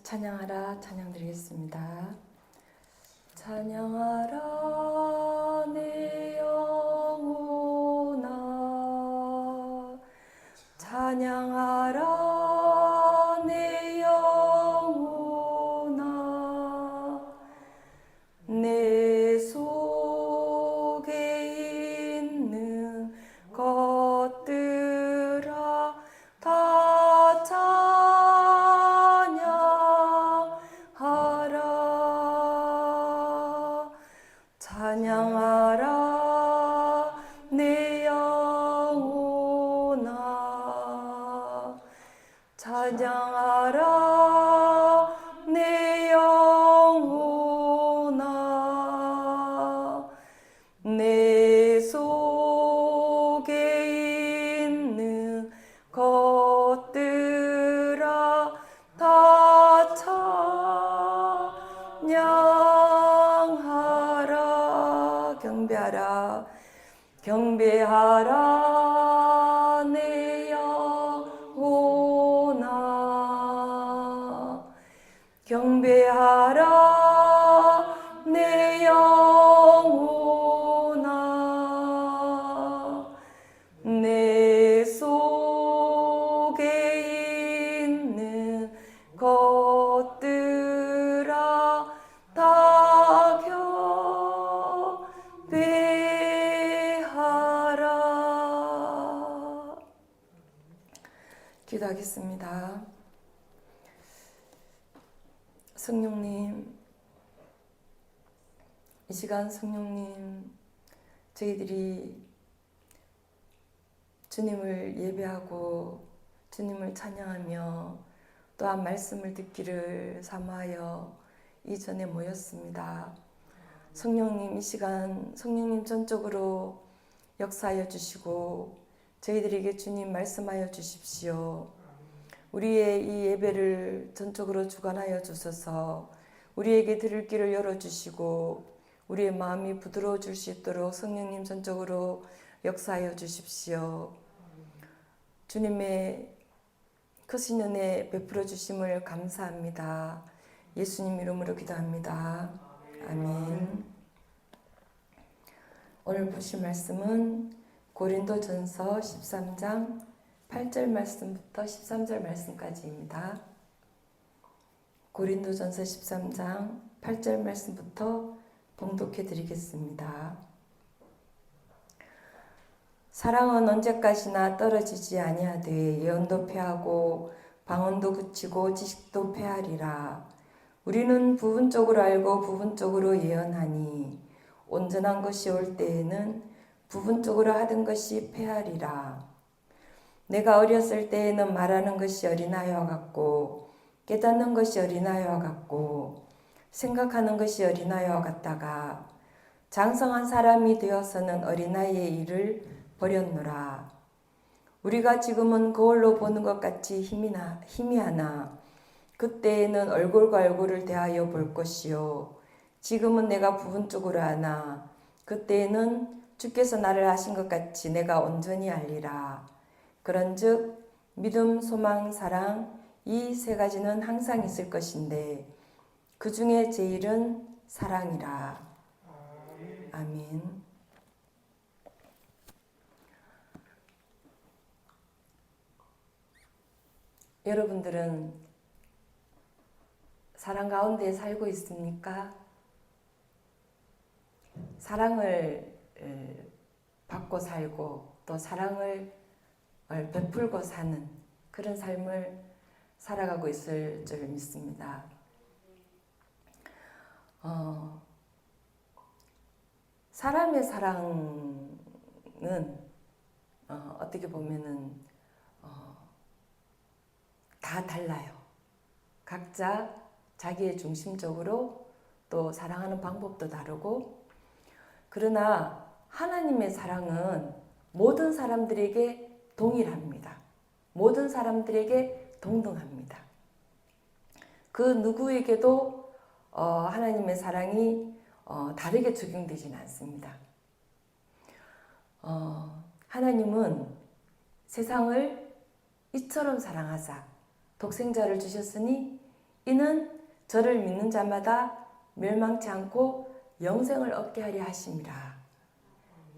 찬양하라 찬양 드리겠습니다. 찬양하라 내 영혼아, 찬양하라 내 영혼아, 내 속에 있는 것들아 다 찬양하라 내 영혼아, 찬양하라 내 영혼아, 내 속에 있는 것들아 다 찬양하라. 경배하라 경배하라 내 영혼아, 경배하라 내 영혼아, 내 속에 있는 것들아 다 경배하라. 기도하겠습니다. 성령님, 이 시간 성령님, 저희들이 주님을 예배하고 주님을 찬양하며 또한 말씀을 듣기를 사모하여 이전에 모였습니다. 성령님, 이 시간 성령님 전적으로 역사하여 주시고 저희들에게 주님 말씀하여 주십시오. 우리의 이 예배를 전적으로 주관하여 주셔서 우리에게 들을 길을 열어주시고 우리의 마음이 부드러워질 수 있도록 성령님 전적으로 역사하여 주십시오. 주님의 크신 은혜 베풀어 주심을 감사합니다. 예수님 이름으로 기도합니다. 아멘. 오늘 보실 말씀은 고린도전서 13장 8절 말씀부터 13절 말씀까지입니다. 고린도전서 13장 8절 말씀부터 봉독해 드리겠습니다. 사랑은 언제까지나 떨어지지 아니하되 예언도 패하고 방언도 그치고 지식도 패하리라. 우리는 부분적으로 알고 부분적으로 예언하니 온전한 것이 올 때에는 부분적으로 하던 것이 패하리라. 내가 어렸을 때에는 말하는 것이 어린아이와 같고 깨닫는 것이 어린아이와 같고 생각하는 것이 어린아이와 같다가 장성한 사람이 되어서는 어린아이의 일을 버렸노라. 우리가 지금은 거울로 보는 것 같이 희미하나 그때에는 얼굴과 얼굴을 대하여 볼 것이요. 지금은 내가 부분적으로 아나 그때에는 주께서 나를 아신 것 같이 내가 온전히 알리라. 그런즉 믿음, 소망, 사랑 이 세 가지는 항상 있을 것인데 그 중에 제일은 사랑이라. 아멘. 여러분들은 사랑 가운데 살고 있습니까? 사랑을 받고 살고 또 사랑을 베풀고 사는 그런 삶을 살아가고 있을 줄 믿습니다. 사람의 사랑은 어떻게 보면은 다 달라요. 각자 자기의 중심적으로 또 사랑하는 방법도 다르고, 그러나 하나님의 사랑은 모든 사람들에게 동일합니다. 모든 사람들에게 동등합니다. 그 누구에게도 하나님의 사랑이 다르게 적용되지는 않습니다. 하나님은 세상을 이처럼 사랑하사 독생자를 주셨으니 이는 저를 믿는 자마다 멸망치 않고 영생을 얻게 하려 하심이라.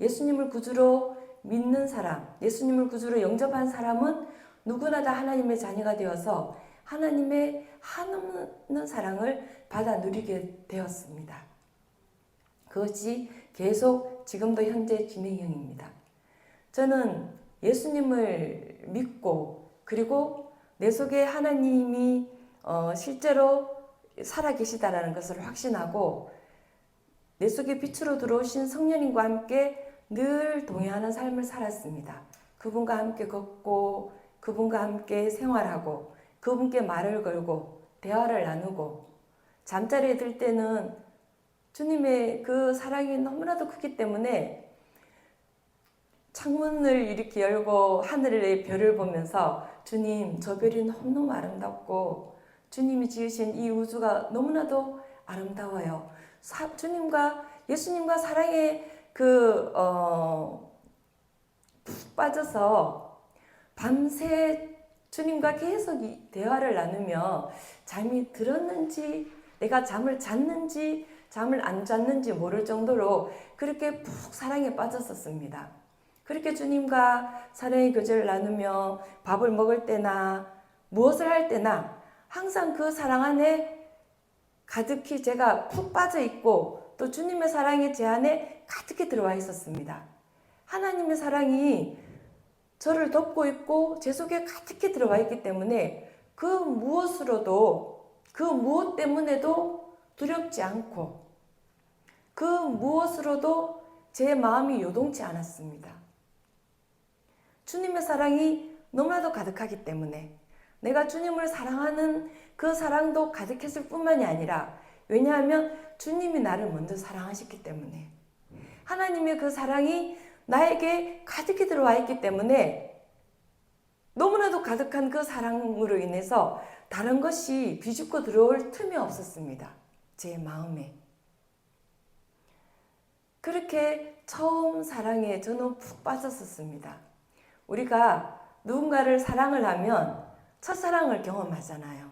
예수님을 구주로 믿는 사람, 예수님을 구주로 영접한 사람은 누구나 다 하나님의 자녀가 되어서 하나님의 한없는 사랑을 받아 누리게 되었습니다. 그것이 계속 지금도 현재 진행형입니다. 저는 예수님을 믿고 그리고 내 속에 하나님이 실제로 살아계시다라는 것을 확신하고 내 속에 빛으로 들어오신 성령님과 함께 늘 동행하는 삶을 살았습니다. 그분과 함께 걷고 그분과 함께 생활하고 그분께 말을 걸고 대화를 나누고 잠자리에 들 때는 주님의 그 사랑이 너무나도 크기 때문에 창문을 이렇게 열고 하늘의 별을 보면서 주님, 저 별이 너무너무 아름답고 주님이 지으신 이 우주가 너무나도 아름다워요. 예수님과 사랑에 푹 빠져서 밤새 주님과 계속 대화를 나누며 잠이 들었는지 내가 잠을 잤는지 잠을 안 잤는지 모를 정도로 그렇게 푹 사랑에 빠졌었습니다. 그렇게 주님과 사랑의 교제를 나누며 밥을 먹을 때나 무엇을 할 때나 항상 그 사랑 안에 가득히 제가 푹 빠져 있고 또 주님의 사랑이 제 안에 가득히 들어와 있었습니다. 하나님의 사랑이 저를 덮고 있고 제 속에 가득히 들어와 있기 때문에 그 무엇으로도 그 무엇 때문에도 두렵지 않고 그 무엇으로도 제 마음이 요동치 않았습니다. 주님의 사랑이 너무나도 가득하기 때문에 내가 주님을 사랑하는 그 사랑도 가득했을 뿐만이 아니라 왜냐하면 주님이 나를 먼저 사랑하셨기 때문에 하나님의 그 사랑이 나에게 가득히 들어와 있기 때문에 너무나도 가득한 그 사랑으로 인해서 다른 것이 비집고 들어올 틈이 없었습니다. 제 마음에. 그렇게 처음 사랑에 저는 푹 빠졌었습니다. 우리가 누군가를 사랑을 하면 첫사랑을 경험하잖아요.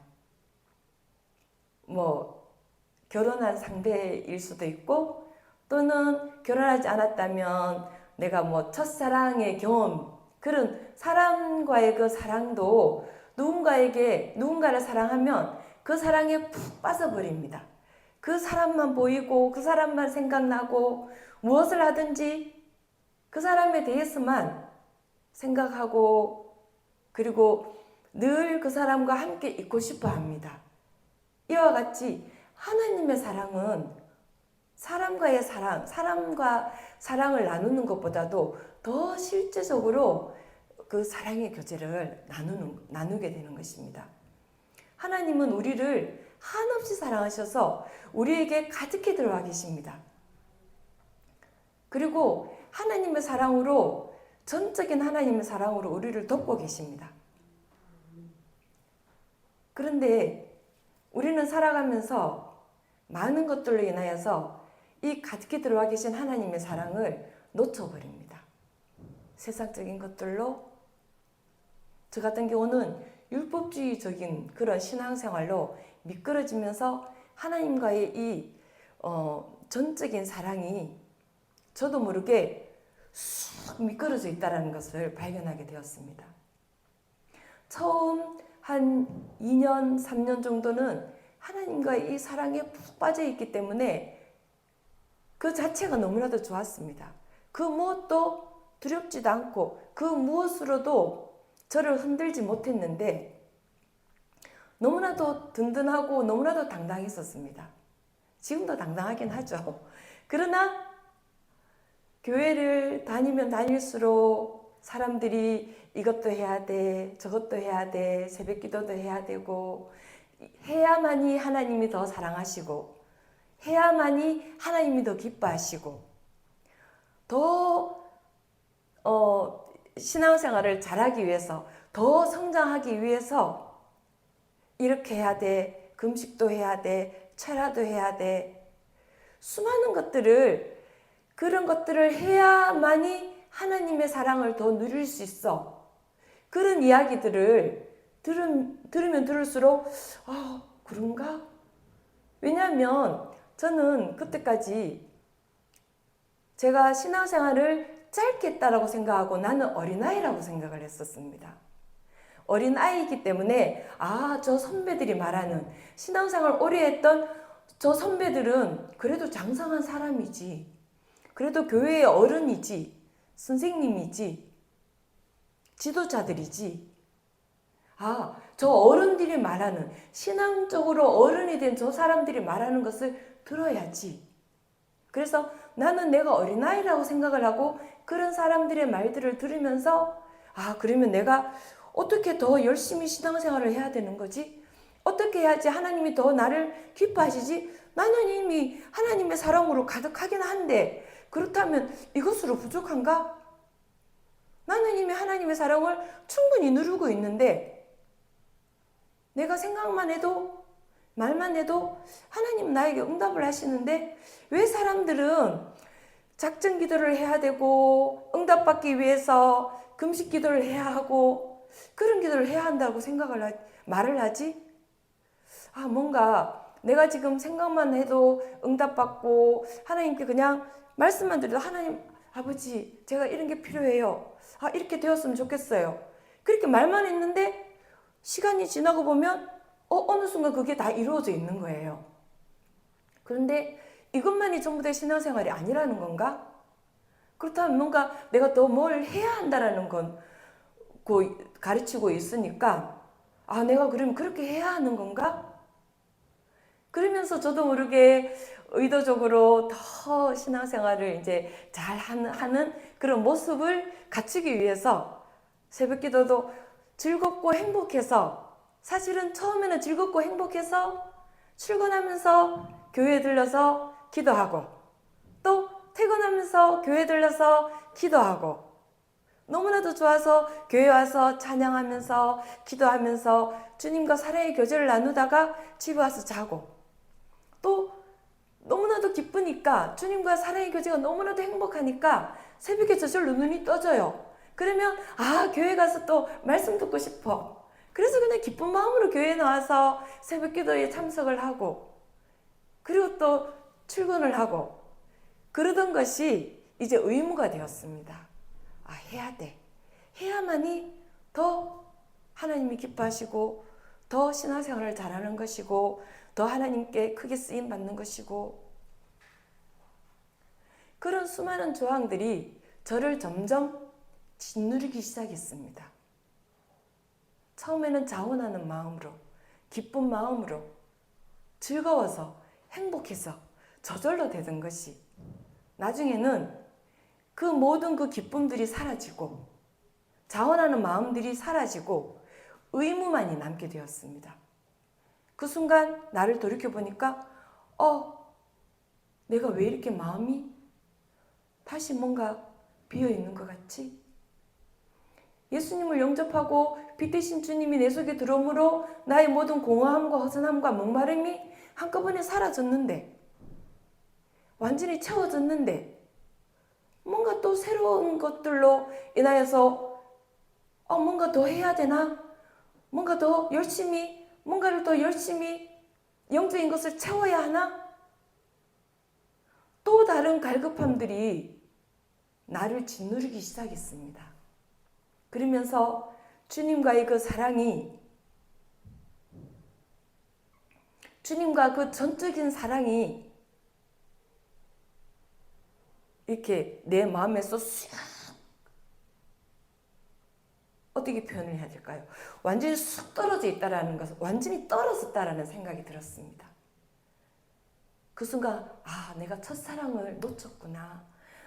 결혼한 상대일 수도 있고 또는 결혼하지 않았다면 내가 첫사랑의 경험 그런 사람과의 그 사랑도 누군가를 사랑하면 그 사랑에 푹 빠져버립니다. 그 사람만 보이고 그 사람만 생각나고 무엇을 하든지 그 사람에 대해서만 생각하고 그리고 늘 그 사람과 함께 있고 싶어 합니다. 이와 같이 하나님의 사랑은 사람과의 사랑, 사람과 사랑을 나누는 것보다도 더 실제적으로 그 사랑의 교제를 나누게 되는 것입니다. 하나님은 우리를 한없이 사랑하셔서 우리에게 가득히 들어와 계십니다. 그리고 하나님의 사랑으로 전적인 하나님의 사랑으로 우리를 덮고 계십니다. 그런데 우리는 살아가면서 많은 것들로 인하여서 이 가득히 들어와 계신 하나님의 사랑을 놓쳐버립니다. 세상적인 것들로 저 같은 경우는 율법주의적인 그런 신앙생활로 미끄러지면서 하나님과의 이 전적인 사랑이 저도 모르게 쑥 미끄러져 있다는 것을 발견하게 되었습니다. 처음 한 2년, 3년 정도는 하나님과의 이 사랑에 푹 빠져 있기 때문에 그 자체가 너무나도 좋았습니다. 그 무엇도 두렵지도 않고 그 무엇으로도 저를 흔들지 못했는데 너무나도 든든하고 너무나도 당당했었습니다. 지금도 당당하긴 하죠. 그러나 교회를 다니면 다닐수록 사람들이 이것도 해야 돼, 저것도 해야 돼, 새벽 기도도 해야 되고 해야만이 하나님이 더 사랑하시고 해야만이 하나님이 더 기뻐하시고 더 신앙생활을 잘하기 위해서 더 성장하기 위해서 이렇게 해야 돼, 금식도 해야 돼, 철야도 해야 돼 수많은 그런 것들을 해야만이 하나님의 사랑을 더 누릴 수 있어. 그런 이야기들을 들으면 들을수록 그런가? 왜냐하면 저는 그때까지 제가 신앙생활을 짧게 했다라고 생각하고 나는 어린아이라고 생각을 했었습니다. 어린아이이기 때문에 저 선배들이 말하는 신앙생활 오래 했던 저 선배들은 그래도 장성한 사람이지. 그래도 교회의 어른이지. 선생님이지. 지도자들이지. 저 어른들이 말하는 신앙적으로 어른이 된 저 사람들이 말하는 것을 들어야지. 그래서 나는 내가 어린아이라고 생각을 하고 그런 사람들의 말들을 들으면서 그러면 내가 어떻게 더 열심히 신앙생활을 해야 되는 거지? 어떻게 해야지 하나님이 더 나를 기뻐하시지? 나는 이미 하나님의 사랑으로 가득하긴 한데 그렇다면 이것으로 부족한가? 나는 이미 하나님의 사랑을 충분히 누르고 있는데 내가 생각만 해도 말만 해도 하나님 나에게 응답을 하시는데 왜 사람들은 작정 기도를 해야 되고 응답받기 위해서 금식 기도를 해야 하고 그런 기도를 해야 한다고 말을 하지? 뭔가 내가 지금 생각만 해도 응답받고 하나님께 그냥 말씀만 드려도 하나님 아버지 제가 이런 게 필요해요. 이렇게 되었으면 좋겠어요. 그렇게 말만 했는데 시간이 지나고 보면 어느 순간 그게 다 이루어져 있는 거예요. 그런데 이것만이 전부 다 신앙생활이 아니라는 건가? 그렇다면 뭔가 내가 더 뭘 해야 한다라는 건 가르치고 있으니까 내가 그러면 그렇게 해야 하는 건가? 그러면서 저도 모르게 의도적으로 더 신앙생활을 이제 잘 하는 그런 모습을 갖추기 위해서 새벽 기도도 즐겁고 행복해서 사실은 처음에는 즐겁고 행복해서 출근하면서 교회에 들러서 기도하고 또 퇴근하면서 교회에 들러서 기도하고 너무나도 좋아서 교회 와서 찬양하면서 기도하면서 주님과 사랑의 교제를 나누다가 집에 와서 자고 또 너무나도 기쁘니까 주님과 사랑의 교제가 너무나도 행복하니까 새벽에 저절로 눈이 떠져요. 그러면 교회 가서 또 말씀 듣고 싶어. 그래서 그냥 기쁜 마음으로 교회에 나와서 새벽 기도에 참석을 하고 그리고 또 출근을 하고 그러던 것이 이제 의무가 되었습니다. 해야 돼. 해야만이 더 하나님이 기뻐하시고 더 신앙생활을 잘하는 것이고 더 하나님께 크게 쓰임 받는 것이고 그런 수많은 조항들이 저를 점점 짓누르기 시작했습니다. 처음에는 자원하는 마음으로 기쁜 마음으로 즐거워서 행복해서 저절로 되던 것이 나중에는 그 모든 그 기쁨들이 사라지고 자원하는 마음들이 사라지고 의무만이 남게 되었습니다. 그 순간 나를 돌이켜보니까 내가 왜 이렇게 마음이 다시 뭔가 비어있는 것 같지? 예수님을 영접하고 빛 대신 주님이 내 속에 들어옴으로 나의 모든 공허함과 허전함과 목마름이 한꺼번에 사라졌는데 완전히 채워졌는데 뭔가 또 새로운 것들로 인하여서 뭔가 더 해야 되나? 뭔가 더 열심히 뭔가를 더 열심히 영적인 것을 채워야 하나? 또 다른 갈급함들이 나를 짓누르기 시작했습니다. 그러면서 주님과의 그 사랑이 주님과 그 전적인 사랑이 이렇게 내 마음에서 쑥 어떻게 표현을 해야 될까요? 완전히 쑥 떨어져 있다라는 것은 완전히 떨어졌다라는 생각이 들었습니다. 그 순간 내가 첫사랑을 놓쳤구나.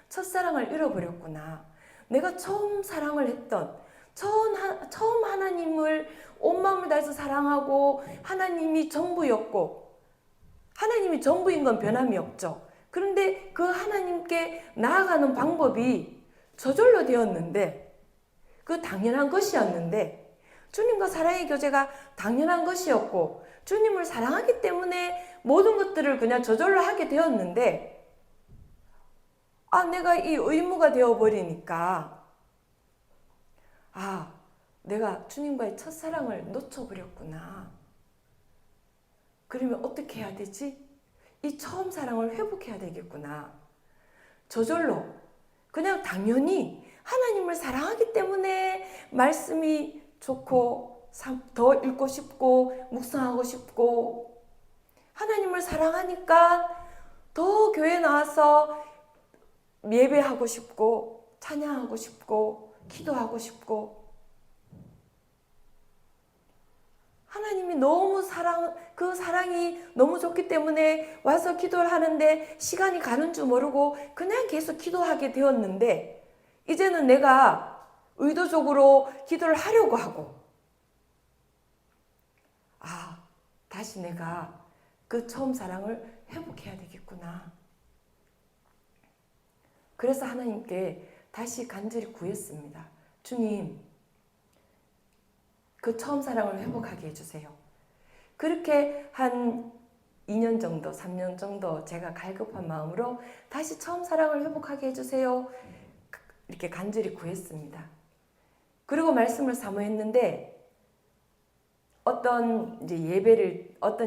첫사랑을 잃어버렸구나. 내가 처음 사랑을 했던 처음 하나님을 온 마음을 다해서 사랑하고 하나님이 전부였고 하나님이 전부인 건 변함이 없죠. 그런데 그 하나님께 나아가는 방법이 저절로 되었는데 그 당연한 것이었는데 주님과 사랑의 교제가 당연한 것이었고 주님을 사랑하기 때문에 모든 것들을 그냥 저절로 하게 되었는데 내가 이 의무가 되어버리니까 내가 주님과의 첫사랑을 놓쳐버렸구나. 그러면 어떻게 해야 되지? 이 처음 사랑을 회복해야 되겠구나. 저절로 그냥 당연히 하나님을 사랑하기 때문에 말씀이 좋고 더 읽고 싶고 묵상하고 싶고, 하나님을 사랑하니까 더 교회 나와서 예배하고 싶고 찬양하고 싶고 기도하고 싶고, 하나님이 너무 그 사랑이 너무 좋기 때문에 와서 기도를 하는데 시간이 가는 줄 모르고 그냥 계속 기도하게 되었는데, 이제는 내가 의도적으로 기도를 하려고 하고, 다시 내가 그 처음 사랑을 회복해야 되겠구나. 그래서 하나님께 다시 간절히 구했습니다. 주님, 그 처음 사랑을 회복하게 해주세요. 그렇게 한 2년 정도, 3년 정도 제가 갈급한 마음으로 다시 처음 사랑을 회복하게 해주세요. 이렇게 간절히 구했습니다. 그리고 말씀을 사모했는데, 어떤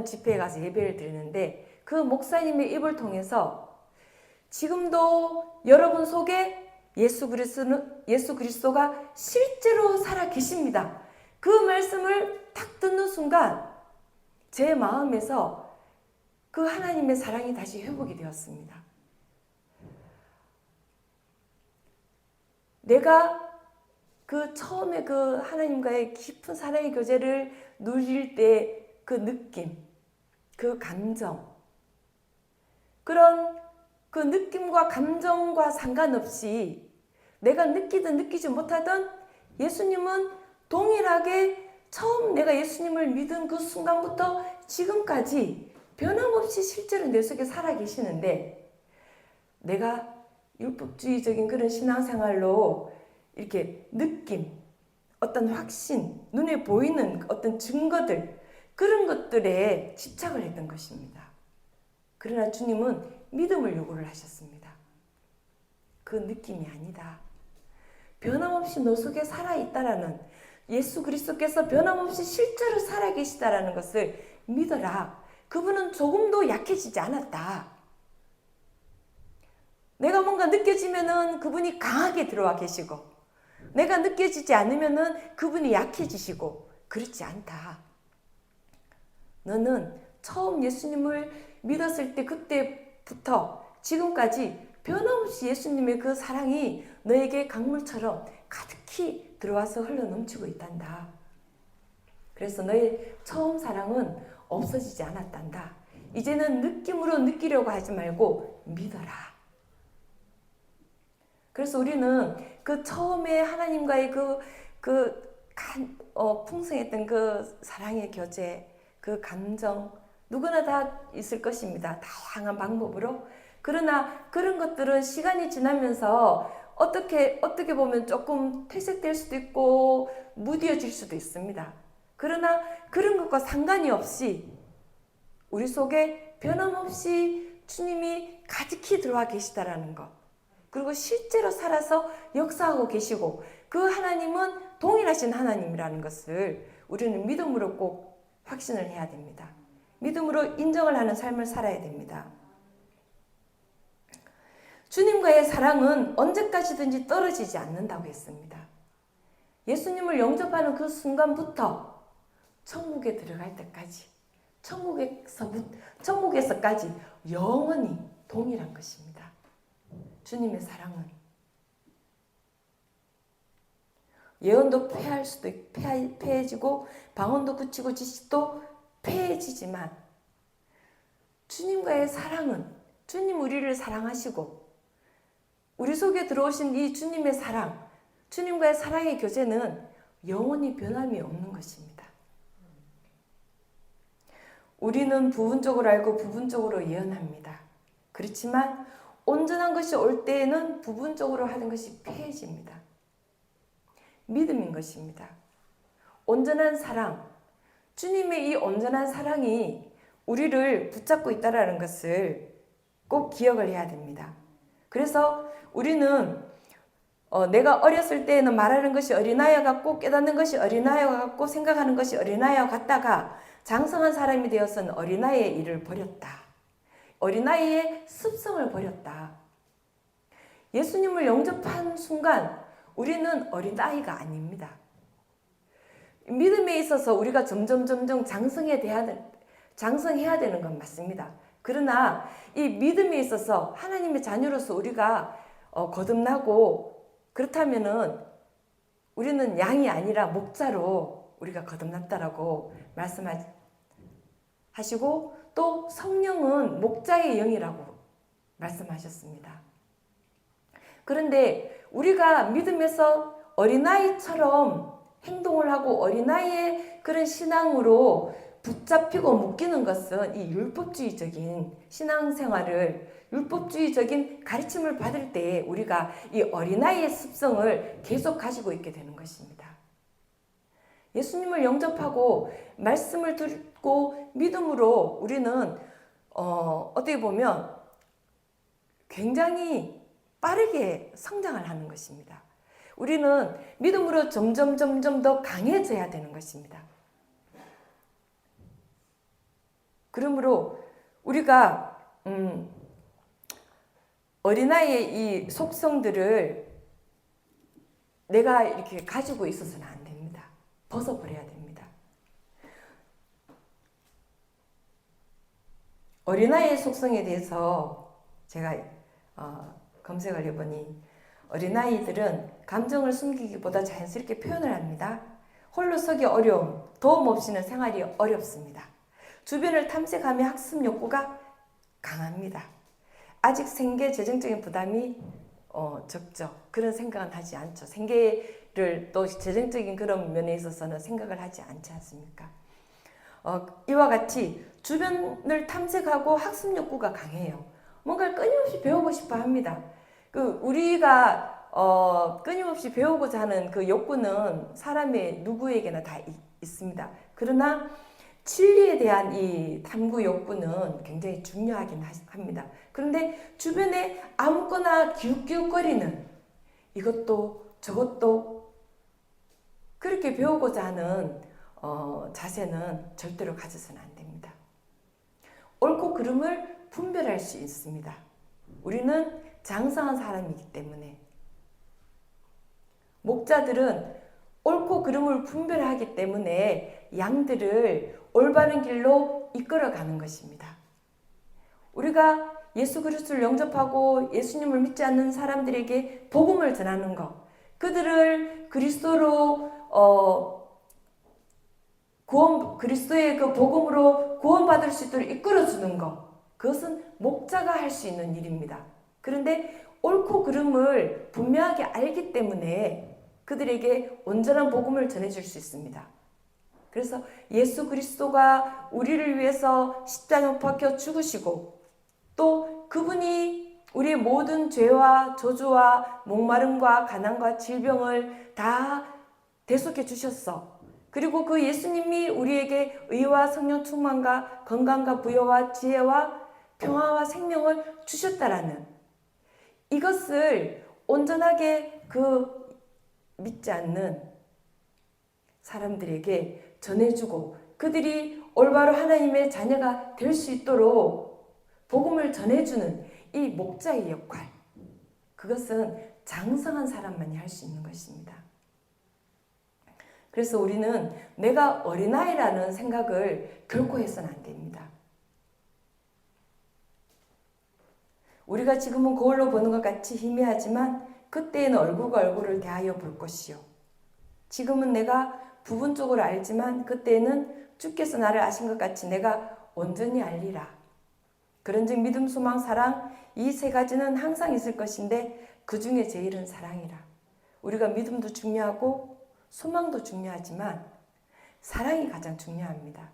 집회에 가서 예배를 드리는데, 그 목사님의 입을 통해서 지금도 여러분 속에 예수 그리스도가 실제로 살아 계십니다. 그 말씀을 딱 듣는 순간 제 마음에서 그 하나님의 사랑이 다시 회복이 되었습니다. 내가 그 처음에 그 하나님과의 깊은 사랑의 교제를 누릴 때 그 느낌, 그 감정, 그런 그 느낌과 감정과 상관없이 내가 느끼든 느끼지 못하든 예수님은 동일하게 처음 내가 예수님을 믿은 그 순간부터 지금까지 변함없이 실제로 내 속에 살아계시는데, 내가 율법주의적인 그런 신앙생활로 이렇게 느낌, 어떤 확신, 눈에 보이는 어떤 증거들, 그런 것들에 집착을 했던 것입니다. 그러나 주님은 믿음을 요구를 하셨습니다. 그 느낌이 아니다. 변함없이 너 속에 살아있다라는, 예수 그리스도께서 변함없이 실제로 살아계시다라는 것을 믿어라. 그분은 조금도 약해지지 않았다. 내가 뭔가 느껴지면은 그분이 강하게 들어와 계시고, 내가 느껴지지 않으면은 그분이 약해지시고, 그렇지 않다. 너는 처음 예수님을 믿었을 때 그때부터 지금까지 변함없이 예수님의 그 사랑이 너에게 강물처럼 가득히 들어와서 흘러넘치고 있단다. 그래서 너의 처음 사랑은 없어지지 않았단다. 이제는 느낌으로 느끼려고 하지 말고 믿어라. 그래서 우리는 그 처음에 하나님과의 풍성했던 그 사랑의 교제, 그 감정, 누구나 다 있을 것입니다. 다양한 방법으로. 그러나 그런 것들은 시간이 지나면서 어떻게 보면 조금 퇴색될 수도 있고 무뎌질 수도 있습니다. 그러나 그런 것과 상관이 없이 우리 속에 변함없이 주님이 가득히 들어와 계시다라는 것, 그리고 실제로 살아서 역사하고 계시고 그 하나님은 동일하신 하나님이라는 것을 우리는 믿음으로 꼭 확신을 해야 됩니다. 믿음으로 인정을 하는 삶을 살아야 됩니다. 주님과의 사랑은 언제까지든지 떨어지지 않는다고 했습니다. 예수님을 영접하는 그 순간부터 천국에 들어갈 때까지, 천국에서까지 영원히 동일한 것입니다. 주님의 사랑은 예언도 폐해지고 방언도 그치고 지식도 폐해지지만 주님과의 사랑은, 주님 우리를 사랑하시고 우리 속에 들어오신 이 주님의 사랑, 주님과의 사랑의 교제는 영원히 변함이 없는 것입니다. 우리는 부분적으로 알고 부분적으로 예언합니다. 그렇지만 온전한 것이 올 때에는 부분적으로 하는 것이 폐해집니다. 믿음인 것입니다. 온전한 사랑, 주님의 이 온전한 사랑이 우리를 붙잡고 있다는 것을 꼭 기억을 해야 됩니다. 그래서 우리는 내가 어렸을 때에는 말하는 것이 어린아이 같고 깨닫는 것이 어린아이 같고 생각하는 것이 어린아이 같다가 장성한 사람이 되어서는 어린아이의 일을 버렸다. 어린아이의 습성을 버렸다. 예수님을 영접한 순간 우리는 어린아이가 아닙니다. 믿음에 있어서 우리가 점점 장성해야 되는 건 맞습니다. 그러나 이 믿음에 있어서 하나님의 자녀로서 우리가 거듭나고 그렇다면은 우리는 양이 아니라 목자로 우리가 거듭났다라고 말씀하시고 또 성령은 목자의 영이라고 말씀하셨습니다. 그런데 우리가 믿음에서 어린아이처럼 행동을 하고 어린아이의 그런 신앙으로 붙잡히고 묶이는 것은 이 율법주의적인 신앙생활을 율법주의적인 가르침을 받을 때 우리가 이 어린아이의 습성을 계속 가지고 있게 되는 것입니다. 예수님을 영접하고 말씀을 듣고 믿음으로 우리는 어떻게 보면 굉장히 빠르게 성장을 하는 것입니다. 우리는 믿음으로 점점 더 강해져야 되는 것입니다. 그러므로 우리가 어린아이의 이 속성들을 내가 이렇게 가지고 있어서는 안 됩니다. 벗어버려야 됩니다. 어린아이의 속성에 대해서 제가 검색을 해보니 어린아이들은 감정을 숨기기보다 자연스럽게 표현을 합니다. 홀로 서기 어려움, 도움 없이는 생활이 어렵습니다. 주변을 탐색하며 학습 욕구가 강합니다. 아직 생계 재정적인 부담이 적죠. 그런 생각은 하지 않죠. 생계를 또 재정적인 그런 면에 있어서는 생각을 하지 않지 않습니까? 이와 같이 주변을 탐색하고 학습 욕구가 강해요. 뭔가를 끊임없이 배우고 싶어 합니다. 우리가 끊임없이 배우고자 하는 그 욕구는 사람의 누구에게나 다 있습니다. 그러나 진리에 대한 이 탐구 욕구는 굉장히 중요하긴 합니다. 그런데 주변에 아무거나 기웃기웃거리는 이것도 저것도 그렇게 배우고자 하는 자세는 절대로 가져서는 안 됩니다. 옳고 그름을 분별할 수 있습니다. 우리는 장성한 사람이기 때문에 목자들은 옳고 그름을 분별하기 때문에 양들을 올바른 길로 이끌어가는 것입니다. 우리가 예수 그리스도를 영접하고 예수님을 믿지 않는 사람들에게 복음을 전하는 것, 그들을 그리스도로 그리스도의 그 복음으로 구원받을 수 있도록 이끌어주는 것, 그것은 목자가 할 수 있는 일입니다. 그런데 옳고 그름을 분명하게 알기 때문에 그들에게 온전한 복음을 전해줄 수 있습니다. 그래서 예수 그리스도가 우리를 위해서 십자가에 못 박혀 죽으시고 또 그분이 우리의 모든 죄와 저주와 목마름과 가난과 질병을 다 대속해 주셨어. 그리고 그 예수님이 우리에게 의와 성령 충만과 건강과 부여와 지혜와 평화와 생명을 주셨다라는 이것을 온전하게 믿지 않는 사람들에게 전해주고 그들이 올바로 하나님의 자녀가 될 수 있도록 복음을 전해주는 이 목자의 역할, 그것은 장성한 사람만이 할 수 있는 것입니다. 그래서 우리는 내가 어린아이라는 생각을 결코 해서는 안 됩니다. 우리가 지금은 거울로 보는 것 같이 희미하지만 그때에는 얼굴과 얼굴을 대하여 볼 것이요. 지금은 내가 부분적으로 알지만 그때에는 주께서 나를 아신 것 같이 내가 온전히 알리라. 그런즉 믿음, 소망, 사랑 이 세 가지는 항상 있을 것인데 그 중에 제일은 사랑이라. 우리가 믿음도 중요하고 소망도 중요하지만 사랑이 가장 중요합니다.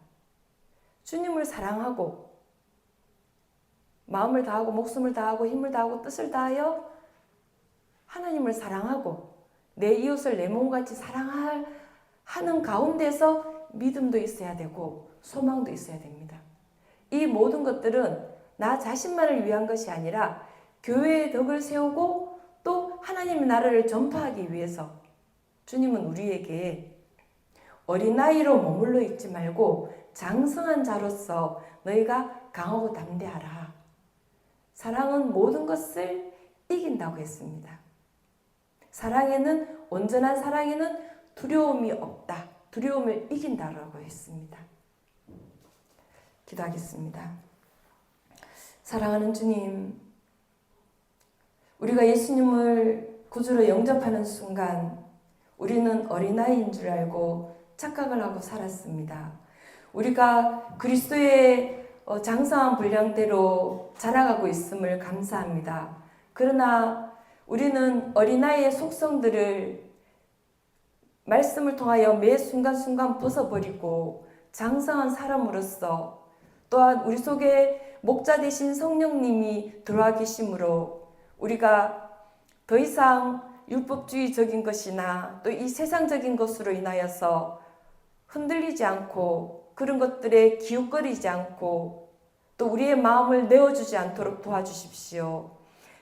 주님을 사랑하고 마음을 다하고 목숨을 다하고 힘을 다하고 뜻을 다하여 하나님을 사랑하고 내 이웃을 내 몸같이 사랑하는 가운데서 믿음도 있어야 되고 소망도 있어야 됩니다. 이 모든 것들은 나 자신만을 위한 것이 아니라 교회의 덕을 세우고 또 하나님의 나라를 전파하기 위해서 주님은 우리에게 어린아이로 머물러 있지 말고 장성한 자로서 너희가 강하고 담대하라. 사랑은 모든 것을 이긴다고 했습니다. 사랑에는, 온전한 사랑에는 두려움이 없다. 두려움을 이긴다라고 했습니다. 기도하겠습니다. 사랑하는 주님, 우리가 예수님을 구주로 영접하는 순간 우리는 어린아이인 줄 알고 착각을 하고 살았습니다. 우리가 그리스도의 장성한 분량대로 자라가고 있음을 감사합니다. 그러나 우리는 어린아이의 속성들을 말씀을 통하여 매 순간순간 벗어버리고 장성한 사람으로서 또한 우리 속에 목자 되신 성령님이 들어와 계심으로 우리가 더 이상 율법주의적인 것이나 또 이 세상적인 것으로 인하여서 흔들리지 않고 그런 것들에 기웃거리지 않고 또 우리의 마음을 내어주지 않도록 도와주십시오.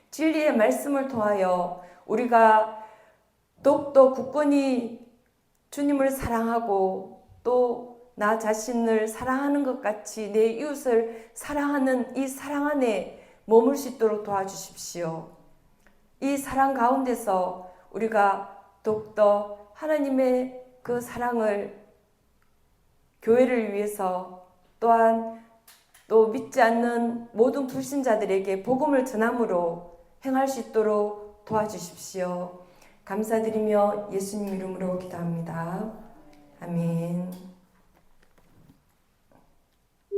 진리의 말씀을 통하여 우리가 더욱더 굳건히 주님을 사랑하고 또 나 자신을 사랑하는 것 같이 내 이웃을 사랑하는 이 사랑 안에 머물 수 있도록 도와주십시오. 이 사랑 가운데서 우리가 더욱더 하나님의 그 사랑을 교회를 위해서 또한 또 믿지 않는 모든 불신자들에게 복음을 전함으로 행할 수 있도록 도와주십시오. 감사드리며 예수님 이름으로 기도합니다. 아멘.